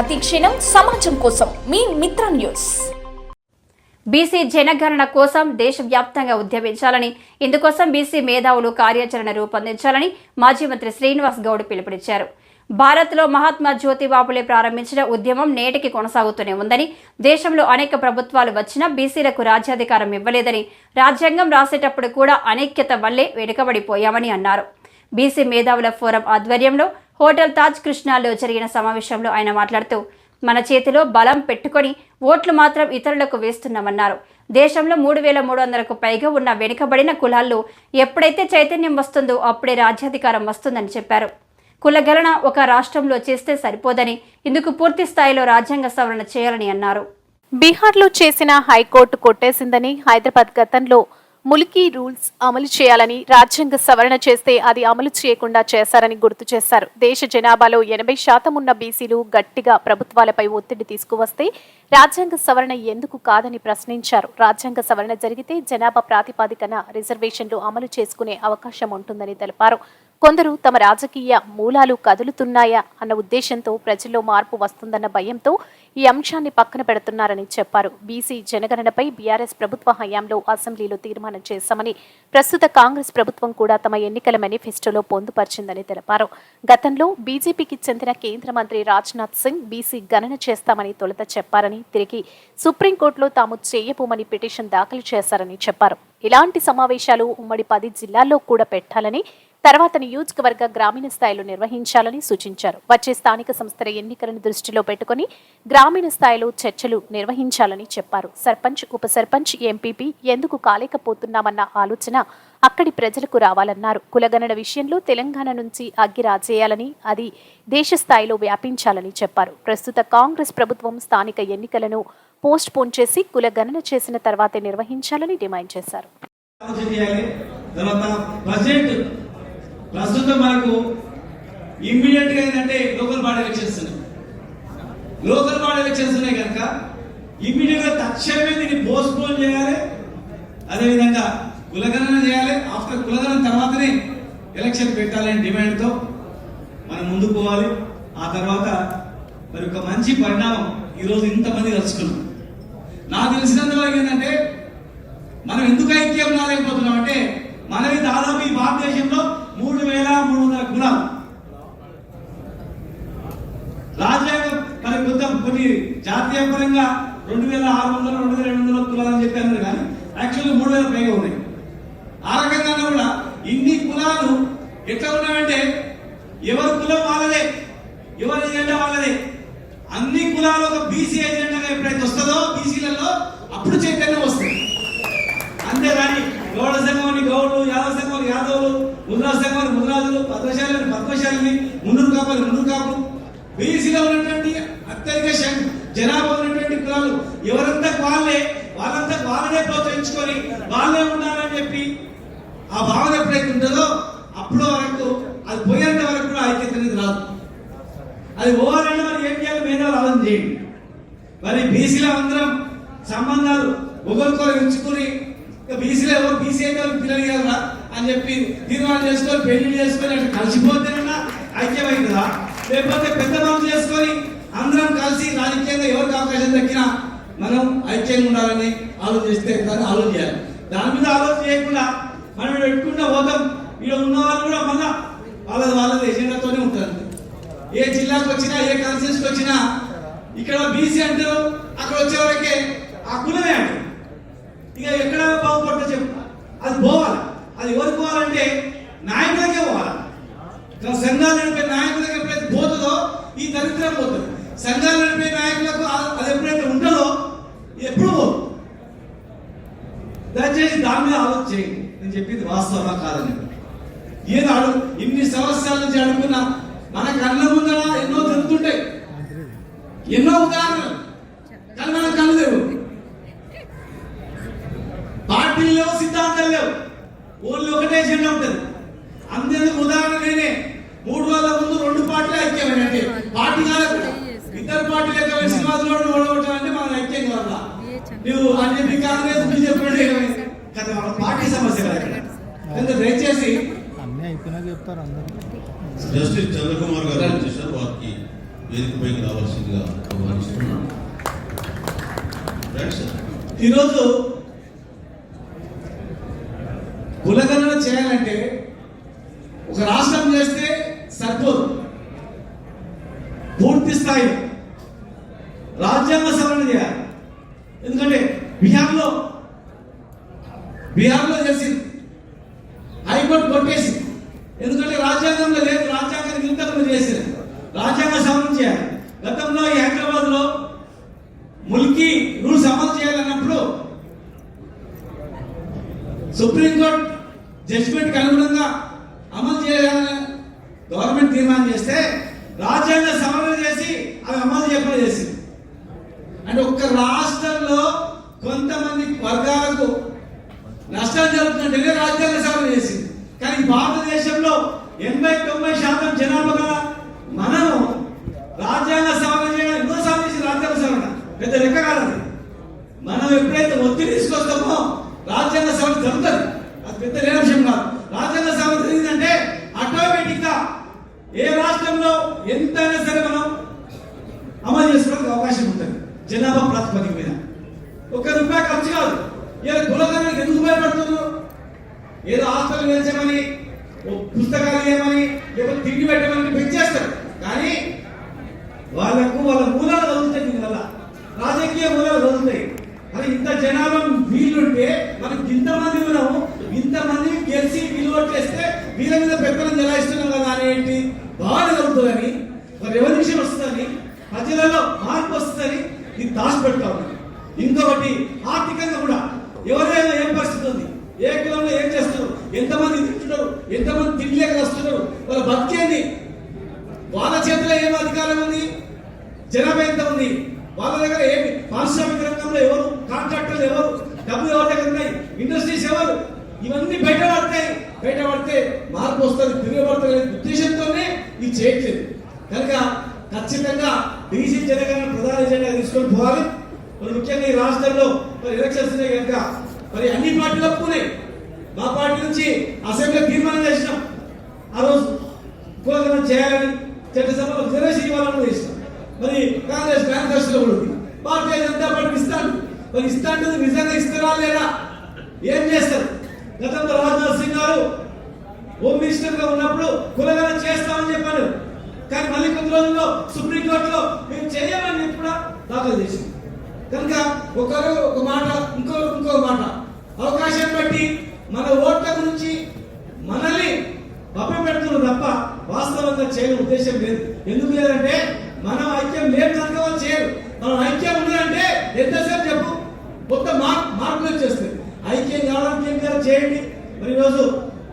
ప్రతి క్షణం సమాజం కోసం మీ మిత్ర న్యూస్. బీసీ జనగణన కోసం దేశవ్యాప్తంగా ఉద్యమించాలని, ఇందుకోసం బీసీ మేధావులు కార్యాచరణ రూపొందించాలని మాజీ మంత్రి శ్రీనివాస్ గౌడ్ పిలుపునిచ్చారు. భారత్లో మహాత్మా జ్యోతిబా ఫులే ప్రారంభించిన ఉద్యమం నేటికి కొనసాగుతూనే ఉందని, దేశంలో అనేక ప్రభుత్వాలు వచ్చినా బీసీలకు రాజ్యాధికారం ఇవ్వలేదని, రాజ్యాంగం రాసేటప్పుడు కూడా అనైక్యత వల్లే వెనుకబడిపోయామని అన్నారు. బీసీ మేధావుల ఫోరం ఆధ్వర్యంలో హోటల్ తాజ్ కృష్ణాలో జరిగిన సమావేశంలో ఆయన మాట్లాడుతూ, మన చేతిలో బలం పెట్టుకొని ఓట్లు మాత్రం ఇతరులకు వేస్తున్నామన్నారు. దేశంలో 3,300కు పైగా ఉన్న వెనుకబడిన కులాల్లో ఎప్పుడైతే చైతన్యం వస్తుందో అప్పుడే రాజ్యాధికారం వస్తుందని చెప్పారు. కులగణన ఒక రాష్ట్రంలో చేస్తే సరిపోదని, ఇందుకు పూర్తి స్థాయిలో రాజ్యాంగ సవరణ చేయాలని అన్నారు. బీహార్లో చేసిన హైకోర్టు కొట్టేసిందని, హైదరాబాద్ గతంలో ములికీ రూల్స్ అమలు చేయాలని, రాజ్యాంగ సవరణ చేస్తే అది అమలు చేయకుండా చేశారని గుర్తు చేశారు. దేశ జనాభాలో 80% ఉన్న బీసీలు గట్టిగా ప్రభుత్వాలపై ఒత్తిడి తీసుకువస్తే రాజ్యాంగ సవరణ ఎందుకు కాదని ప్రశ్నించారు. రాజ్యాంగ సవరణ జరిగితే జనాభా ప్రాతిపదికన రిజర్వేషన్లు అమలు చేసుకునే అవకాశం ఉంటుందని తెలిపారు. కొందరు తమ రాజకీయ మూలాలు కదులుతున్నాయా అన్న ఉద్దేశంతో ప్రజల్లో మార్పు వస్తుందన్న భయంతో ఈ అంశాన్ని పక్కన పెడుతున్నారని చెప్పారు. బీసీ జనగణనపై బీఆర్ఎస్ ప్రభుత్వ హయాంలో అసెంబ్లీలో తీర్మానం చేశామని, ప్రస్తుత కాంగ్రెస్ ప్రభుత్వం కూడా తమ ఎన్నికల మేనిఫెస్టోలో పొందుపరిచిందని తెలిపారు. గతంలో బీజేపీకి చెందిన కేంద్ర మంత్రి రాజ్నాథ్ సింగ్ బీసీ గణన చేస్తామని తొలుత చెప్పారని, తిరిగి సుప్రీంకోర్టులో తాము చేయబోమని పిటిషన్ దాఖలు చేశారని చెప్పారు. ఇలాంటి సమావేశాలు ఉమ్మడి 10 జిల్లాల్లో కూడా పెట్టాలని, తర్వాత నియోజకవర్గ గ్రామీణ స్థాయిలో నిర్వహించాలని సూచించారు. వచ్చే స్థానిక సంస్థల ఎన్నికలను దృష్టిలో పెట్టుకుని గ్రామీణ స్థాయిలో చర్చలు నిర్వహించాలని చెప్పారు. సర్పంచ్, ఉప సర్పంచ్, ఎంపీపీ ఎందుకు కాలేకపోతున్నామన్న ఆలోచన అక్కడి ప్రజలకు రావాలన్నారు. కులగణన విషయంలో తెలంగాణ నుంచి అగ్గి రాజేయాలని, అది దేశ స్థాయిలో వ్యాపించాలని చెప్పారు. ప్రస్తుత కాంగ్రెస్ ప్రభుత్వం స్థానిక ఎన్నికలను పోస్ట్ పోన్ చేసి కులగణన చేసిన తర్వాతే నిర్వహించాలని డిమాండ్ చేశారు. ప్రస్తుతం మనకు ఇమ్మీడియట్ గా ఏంటంటే లోకల్ బాడీ ఎలక్షన్స్ ఉన్నాయి కనుక ఇమ్మీడియట్ గా తక్షణమే దీన్ని పోస్ట్ పోన్ చేయాలి. అదేవిధంగా కులగణన చేయాలి. ఆఫ్టర్ కులగణన తర్వాతనే ఎలక్షన్ పెట్టాలనే డిమాండ్ తో మనం ముందుకు పోవాలి. ఆ తర్వాత మరి ఒక మంచి పరిణామం ఈరోజు ఇంతమంది కలుసుకున్నాం. నాకు తెలిసినంత వరకు ఏంటంటే మనం ఎందుకు ఐక్యం రాలేకపోతున్నాం అంటే, మనవి దాదాపు ఈ భారతదేశంలో 3,300 కులాలు. రాజ్యాంగం మరి కొన్ని జాతీయ పరంగా 2,600, 2,200 కులాలు అని చెప్పారు, కానీ యాక్చువల్గా 3,000 పైగా ఉన్నాయి. ఆ రకంగా కూడా ఇన్ని కులాలు ఎట్లా ఉన్నాయంటే ఎవరి కులం వాళ్ళదే, ఎవరి ఎజెండా వాళ్ళదే. అన్ని కులాలు ఒక బీసీ ఎజెండాగా ఎప్పుడైతే వస్తుందో బీసీలలో అప్పుడు చైతన్యం వస్తుంది. అంతేగాని గౌడ సంఘం గౌడులు, యాదవ సంఘం యాదవులు, ముద్రాజు సంఘం ముద్రాజులు, పద్మశాలని పద్మశాలని, మున్నూరు కాపులు బీసీలో ఉన్నటువంటి అత్యధిక జనాభా ఉన్నటువంటి కులాలు ఎవరంతా వాళ్ళనే ప్రోత్సహించుకొని వాళ్ళే ఉండాలని చెప్పి ఆ భావన ఎప్పుడైతే ఉంటుందో అప్పుడు వరకు అది పోయేంత వరకు కూడా ఐక్యత అనేది రాదు. అది పోవాలంటే మరి ఏం చేయాలి? మేధావులు ఆలోచన చేయండి. మరి బీసీలో అందరం సంబంధాలు ఒకరికొకరు ఉంచుకుని బీసీలో ఎవరు బీసీ అయితే పిల్లలు కదా అని చెప్పి తీర్మానం చేసుకొని పెళ్లి చేసుకొని అట్లా కలిసిపోతేనన్నా ఐక్యమైందా, లేకపోతే పెద్ద పనులు చేసుకొని అందరం కలిసి రాజకీయంగా ఎవరికి అవకాశం దక్కినా మనం ఐక్యంగా ఉండాలని ఆలోచిస్తే దాన్ని ఆలోచన చేయాలి. దాని మీద ఆలోచన చేయకుండా మనం పెట్టుకుంటా పోతాం. ఇక్కడ ఉన్న వాళ్ళు కూడా మళ్ళా వాళ్ళది ఎజెండాతోనే ఉంటారు. ఏ జిల్లాకు వచ్చినా, ఏ కాన్స్టిట్యూన్సీకి వచ్చినా ఇక్కడ బీసీ అంటారు, అక్కడ వచ్చే వరకే ఆ కులమే అంటారు. ఇక ఎక్కడ బాగుపడుతుందో చెప్పు, అది పోవాలి. అది ఎవరికి పోవాలంటే నాయకులకే పోవాలి. సంఘాలు నడిపే నాయకులకు ఎప్పుడైతే పోతుందో ఈ దరిద్రం పోతుంది. సంఘాలు నడిపే నాయకులకు అది ఎప్పుడైతే ఉంటుందో ఎప్పుడు పోదు. దయచేసి దాని మీద ఆలోచన చేయండి. నేను చెప్పింది వాస్తవమా కాదని. ఏదో ఇన్ని సంవత్సరాల నుంచి అడుగుతున్నా, మన కళ్ళ ముందర ఎన్నో జరుగుతుంటాయి, ఎన్నో ఉదాహరణలు, కానీ మన కళ్ళు లేవు. పార్టీలు లేవు, సిద్ధాంతాలు లేవు, ఓన్లీ ఒకటే ఎజెండా ఉంటుంది. అందరికి ఉదాహరణ నేనే 3 రోజుల ముందు 2 పార్టీలు ఐక్యమైనట్టే. పార్టీ కాదు, ఇద్దరు పార్టీలు ఐక్యమైన శ్రీనివాసులు ఓడగొట్టాలంటే మనం ఐక్యం కావాలా నువ్వు అని చెప్పి కాంగ్రెస్ బీజేపీ కదా, మన పార్టీ సమస్య కదా. దయచేసి అన్నీ అయిపోయినా చెప్తారు అందరూ. जस्टिस चंद्र कुमार गारू वाकी వేదికపైకి రావాల్సిందిగా ఆహ్వానిస్తున్నాను. ఫ్రెండ్స్, ఈరోజు కులగణన చేయాలంటే ఒక రాష్ట్రం చేస్తే సరిపోదు, పూర్తి స్థాయి రాజ్యాంగ సవరణ చేయాలి. ఎందుకంటే బిహార్లో చేసింది, హైకోర్టు కొట్టేసింది. ఎందుకంటే రాజ్యాంగంలో లేదు, రాజ్యాంగానికి విరుద్ధంగా చేసింది. రాజ్యాంగ సవరణ చేయాలి. గతంలో ఈ హైదరాబాద్ లో ముల్కీ రూల్స్ అమలు చేయాలన్నప్పుడు సుప్రీంకోర్టు జడ్జిమెంట్ కి అనుగుణంగా అమలు చేయాలని గవర్నమెంట్ తీర్మానం చేస్తే రాజ్యాంగ సవరణ చేసి అవి అమలు చేయకుండా చేసింది. అంటే ఒక్క రాష్ట్రంలో కొంతమంది వర్గాలకు నష్టం జరుగుతుందంటే రాజ్యాంగ సవరణ చేసింది. కానీ భారతదేశంలో 80-90% జనాభా మనము రాజ్యాంగ సవరణ చేయడం ఎన్నోసార్లు చేసి రాజ్యాంగ సవరణ పెద్ద లెక్క కాదు. మనం ఎప్పుడైతే ఒత్తిడి తీసుకొస్తామో రాజ్యాంగ సవరణ జరుగుతుంది. అది పెద్ద విషయం కాదు. రాజ్యాంగ సవరణ జరిగిందంటే ఆటోమేటిక్ గా ఏ రాష్ట్రంలో ఎంతైనా సరే మనం అమలు చేసుకోవడానికి అవకాశం ఉంటుంది. జనాభా ప్రాతిపదిక మీద ₹1 ఖర్చు కాదు. ఇలా కులగణనకి ఎందుకు భయపడుతున్నారు? ఏదో హాస్టల్ వేయించమని, పుస్తకాలు ఇవ్వమని, లేకపోతే తిండి పెట్టమని పెంచేస్తారు. కానీ వాళ్ళకు వాళ్ళ మూలాలు వదులుతాయి, దీనివల్ల రాజకీయ మూలాలు వదులుతాయి. అని ఇంత జనాభా వీళ్ళుంటే మనకి ఇంతమంది ఉన్నాము, ఇంతమంది గెలిచి విలువ చేస్తే వీళ్ళ మీద పెద్దలను జలాయిస్తున్నాం కదా అనేటి బాధ కలుగుతుందని, రెవల్యూషన్ వస్తుందని, ప్రజలలో మార్పు వస్తుందని ఇది దాచిపెడతా ఉంది. ఇంకొకటి ఆర్థికంగా కూడా ఎవరైనా ఏం పరిస్థితి ఉంది, ఏ కులంలో ఏం చేస్తున్నారు, ఎంతమంది తింటున్నారు, ఎంతమంది తిండిలేక వస్తున్నారు, వాళ్ళ బతికేంది, వాళ్ళ చేతిలో ఏం అధికారం ఉంది, జనాభా ఎంత ఉంది, వాళ్ళ దగ్గర ఏమి, పారిశ్రామిక రంగంలో ఎవరు, కాంట్రాక్టర్లు ఎవరు, డబ్బులు ఎవరి దగ్గర ఉన్నాయి, ఇండస్ట్రీస్ ఎవరు, ఇవన్నీ బయటపడితే మార్పు వస్తుంది. తిరగబడతాయి ఉద్దేశంతోనే ఇది చేయట్లేదు. కనుక ఖచ్చితంగా బీసీ జనగణన ప్రధాన ఎజెండా తీసుకొని పోవాలి. మరి ముఖ్యంగా ఈ రాష్ట్రంలో మరి ఎలక్షన్స్ ఉన్నాయి కనుక మరి అన్ని పార్టీలు ఒప్పుకున్నాయి. మా పార్టీ నుంచి అసెంబ్లీ తీర్మానం చేసినాం, ఆ రోజు కులగణన చేయాలని, చట్టసభలో రిజర్వేషన్ ఇవ్వాలని చేసినాం. మరి కాంగ్రెస్ మేనిఫెస్టోలో కూడా ఉంది. భారతీయ జనతా పార్టీ ఇస్తాను, మరి ఇస్తాంటే నిజంగా ఇస్తారా లేదా, ఏం చేస్తారు? గతంలో రాజ్నాథ్ సింగ్ గారు హోమ్ మినిస్టర్ గా ఉన్నప్పుడు కులగణన చేస్తామని చెప్పారు. కానీ మళ్ళీ కొద్ది రోజుల్లో సుప్రీంకోర్టులో మేము చేయమని కూడా దాఖలు చేసింది. కనుక ఒకరు ఒక మాట, ఇంకో మాట, అవకాశం బట్టి మన ఓట్ల గురించి మనల్ని పెడుతున్నారు తప్ప వాస్తవంగా చేయని ఉద్దేశం లేదు. ఎందుకు లేదంటే మనం ఐక్యం లేదు కనుక వాళ్ళు చేయరు. మనం ఐక్యం ఉన్నదంటే ఎంతసేపు చెప్పు మొత్తం మార్పులు వచ్చేస్తుంది. ఐక్యం కావడానికి ఏం చేయాలి చేయండి. మరి ఈరోజు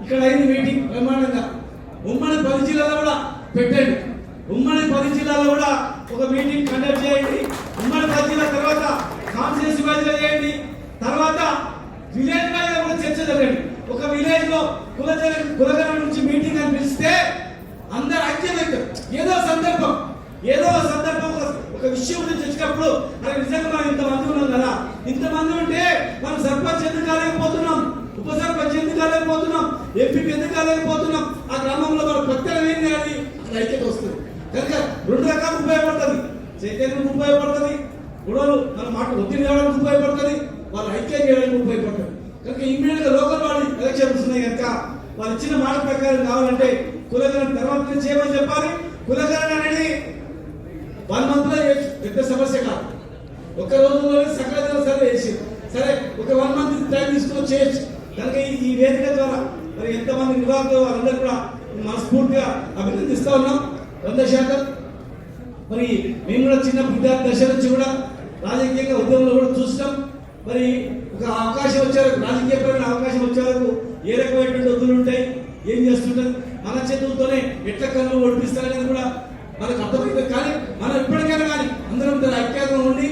ఇక్కడ అయింది మీటింగ్ బ్రహ్మాండంగా. ఉమ్మడి 10 జిల్లాలో కూడా పెట్టండి. ఉమ్మడి 10 జిల్లాలో కూడా ఒక మీటింగ్ కండక్ట్ చేయండి. ఉమ్మడి 10 జిల్లా తర్వాత కాన్స్టిట్యూన్సీ వైజ్ గా చేయండి. తర్వాత విలేజ్ వైజ్ కూడా చర్చ జరగండి. ఒక విలేజ్ లో కులగణన నుంచి మీటింగ్ అని పిలిస్తే అందరు ఐక్యం అవుతారు. ఏదో సందర్భం ఒక విషయం గురించి వచ్చినప్పుడు మరి నిజంగా మనం ఇంతమంది ఉన్నాం కదా, ఇంతమంది ఉంటే మనం సర్పంచ్ ఎందుకు కాలేకపోతున్నాం, ఉప సర్పంచ్ ఎందుకు కాలేకపోతున్నాం, ఎంపీపీ ఎందుకు కాలేకపోతున్నాం, ఆ గ్రామంలో మన ప్రత్యేకం ఏం చేయాలి, ఐక్యత వస్తుంది. కనుక 2 రకాలు ఉపయోగపడుతుంది. చైతన్యం ఉపయోగపడుతుంది, గొడవలు మన మాట ఒత్తిడి చేయడానికి ఉపయోగపడుతుంది, వాళ్ళు ఐక్యం చేయడానికి ఉపయోగపడుతుంది. కనుక ఇమ్మీడియట్ గా లోకల్ బాడీ ఎలక్షన్స్ ఉన్నాయి కనుక వాళ్ళు ఇచ్చిన మాట ప్రకారం కావాలంటే కులగణన తర్వాత చేయమని చెప్పాలి. కులగణన అనేది 1 month లో పెద్ద సమస్య కాదు. ఒక రోజులోనే సకల జన సర్వే చేసి సరే ఒక 1 month టైం తీసుకొని చేయొచ్చు. కనుక ఈ వేదిక ద్వారా మరి ఎంతమంది నిర్వాహకులు వాళ్ళందరూ కూడా మనస్ఫూర్తిగా అభినందిస్తా ఉన్నాం 100%. మరి మేము కూడా చిన్న విద్యార్థి దశ నుంచి కూడా రాజకీయంగా ఉద్యమంలో కూడా చూస్తాం. మరి ఒక అవకాశం వచ్చే రాజకీయపరమైన అవకాశం వచ్చే వరకు ఏ రకమైనటువంటి ఒత్తులు ఉంటాయి, ఏం చేస్తుంటారు, మన చేతులతోనే ఎట్ల కళ్ళు ఒడిపిస్తారనేది కూడా మనకు అర్థమైంది. కానీ మనం ఇప్పటికైనా కానీ అందరం ఐక్యంగా ఉండి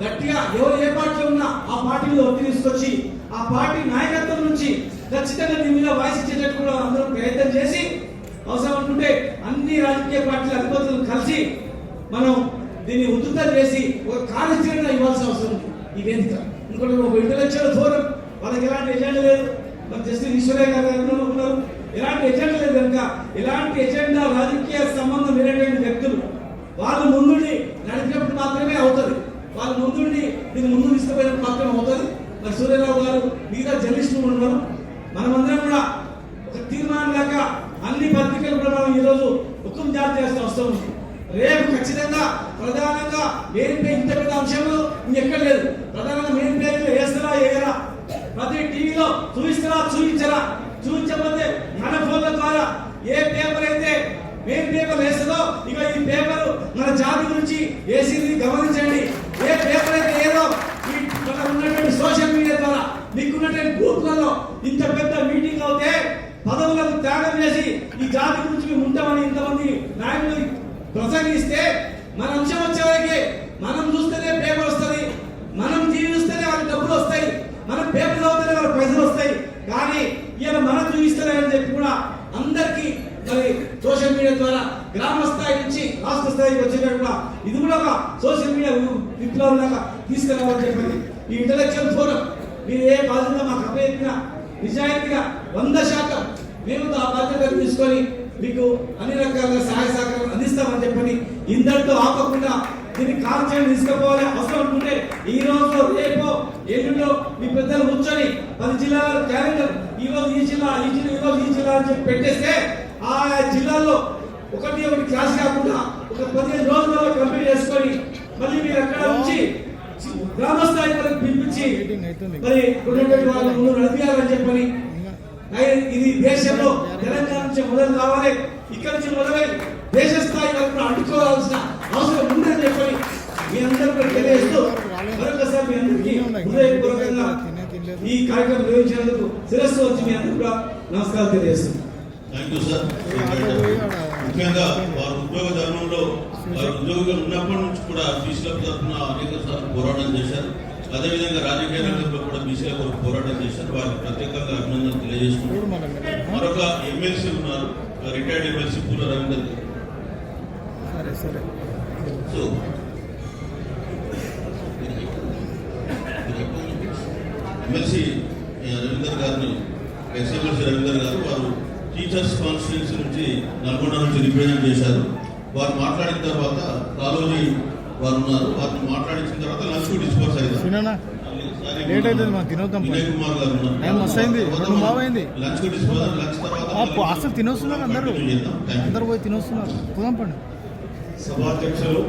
గట్టిగా ఎవరు ఏ పార్టీలో ఉన్నా ఆ పార్టీలో ఒత్తిడి తీసుకొచ్చి ఆ పార్టీ నాయకత్వం నుంచి ఖచ్చితంగా దీని మీద వాయిస్ ఇచ్చేటట్టు కూడా అందరం ప్రయత్నం చేసి అవసరం అనుకుంటే అన్ని రాజకీయ పార్టీల అధిపతులను కలిసి మనం దీన్ని ఉధృతం చేసి ఒక కార్యాచరణ ఇవ్వాల్సిన అవసరం ఉంది. ఈ వేదిక ఇంకోటి ఒక ఇంటలెక్చువల్ ఫోరం, వాళ్ళకి ఎలాంటి ఎజెండా లేదు. మన జస్టిస్ ఈశ్వరయ్య గారు ఉన్నారు, ఎలాంటి ఎజెండా లేదు కనుక ఎలాంటి ఎజెండా రాజకీయ సంబంధం లేనటువంటి వ్యక్తులు వాళ్ళు ముందుండి నడిపినప్పుడు మాత్రమే అవుతుంది. వాళ్ళు ముందుండి దీన్ని ముందు తీసుకుపోయినప్పుడు మాత్రమే అవుతుంది. మరి సూర్యరావు గారు మిగతా జర్నలిస్టులు ఉన్నారు. మనమందరం కూడా ఒక తీర్మానం లేక అన్ని పత్రికలు కూడా మనం ఈరోజు హుకుం జారీ చేస్తూ వస్తాము. రేపు ఖచ్చితంగా ప్రధానంగా మెయిన్ పేజ్ ఇంత పెద్ద అంశంలో ఇంకెక్కడ లేదు. ప్రధానంగా మెయిన్ పేజ్ వేస్తారా వేయరా, ప్రతి టీవీలో చూపిస్తారా చూపించరా, చూపించకపోతే మన ఫోన్ల ద్వారా ఏ పేపర్ అయితే మెయిన్ పేపర్ వేస్తుందో ఇక ఈ పేపర్ మన జాతి గురించి వేసింది గమనించండి. ఏ పేపర్ అయితే ఏదో మన ఉన్నటువంటి సోషల్ మీడియా ద్వారా మీకున్నటువంటి గ్రూప్లలో ఇంత పెద్ద మీటింగ్ అవుతే పదవులకు త్యాగం చేసి ఈ జాతి గురించి మేము ఉంటామని ఇంతమంది నాయకులు ప్రసంగిస్తే మన అంశం వచ్చేవారికి మనం చూస్తేనే పేపర్ వస్తుంది, మనం టీవీ చూస్తేనే వాళ్ళకి డబ్బులు వస్తాయి, మనం పేపర్ చదివితేనే వాళ్ళకి పైసలు వస్తాయి. కానీ ఇవాళ మనం చూపిస్తలేమని చెప్పి కూడా అందరికీ మరి సోషల్ మీడియా ద్వారా గ్రామ స్థాయి నుంచి రాష్ట్ర స్థాయికి వచ్చేటప్పుడు ఇది కూడా ఒక సోషల్ మీడియా విప్లవం లాగా తీసుకురావాలని చెప్పండి. ఈ ఇంటలెక్చువల్ ఫోరం మీరు ఏ బాధ్యత మాకు అప్పచెప్పినా నిజాయితీగా 100% మేము ఆ బాధ్యత తీసుకొని మీకు అన్ని రకాల సహాయ సహకారం అందిస్తామని చెప్పని ఇందరితో ఆపకుండా దీన్ని కార్యక్రమం తీసుకుపోవాలి. అవసరం ఉంటే ఈ రోజు రేపో ఎల్లుండో మీ పెద్దలు కూర్చొని 10 జిల్లాల క్యాలెండర్ ఈ రోజు ఈ జిల్లా ఈ జిల్లా ఈ రోజు ఈ జిల్లా అని చెప్పి పెట్టేస్తే ఆ జిల్లాల్లో ఒకటి క్లాస్ కాకుండా ఒక 15 రోజులలో కంప్లీట్ చేసుకొని మళ్ళీ మీరు అక్కడ నుంచి గ్రామస్థాయి వరకు పిలిపించి మరి ఉన్నటువంటి వాళ్ళు ముందు నడిపించాలని చెప్పని ఇది దేశంలో తెలంగాణ నుంచి మొదలు కావాలి, ఇక్కడ నుంచి మొదలై దేశ స్థాయి వరకు అడ్డుకోవాల్సిన అవసరం ఉందని చెప్పని మీ అందరూ తెలియజేస్తూ మరొకసారి మీ అందరికీ హృదయపూర్వకంగా ఈ కార్యక్రమం నిర్వహించినందుకు శిరస్సు వచ్చి మీ అందరూ కూడా నమస్కారాలు తెలియజేస్తున్నాను. Thank you sir. ముఖ్యంగా వారు ఉద్యోగ ధర్మంలో వారు ఉద్యోగులు ఉన్నప్పటి నుంచి కూడా బీసీల తరఫున అనేక సార్లు పోరాటం చేశారు. అదేవిధంగా రాజకీయ రంగంలో కూడా బీసీల కొరకు పోరాటం చేశారు. వారికి ప్రత్యేకంగా అభినందనలు తెలియజేస్తున్నారు. మరొక ఎమ్మెల్సీ ఉన్నారు, రిటైర్డ్ ఎమ్మెల్సీ పూల రవీందర్ గారు. సో ఎమ్మెల్సీ రవీందర్ గారిని ఎక్స్ఎమ్మెల్సీ రవీందర్ గారు వారు టీచర్స్ కాన్స్టిట్యున్సీ నుంచి నల్గొండ నుంచి రిప్రజెంట్ చేశారు. వారు మాట్లాడిన తర్వాత కాలోజీ వారు ఉన్నారు, వారిని మాట్లాడించిన తర్వాత లంచ్ డిస్పోజ్ అయ్యారు. వినయ్ కుమార్ గారు ఉన్నారు. లంచ్ డిస్పోజ్ లంచ్ తర్వాత అసలు తినొస్తున్నారు అందరూ పోయి తినొస్తున్నారు. సభాధ్యక్షులు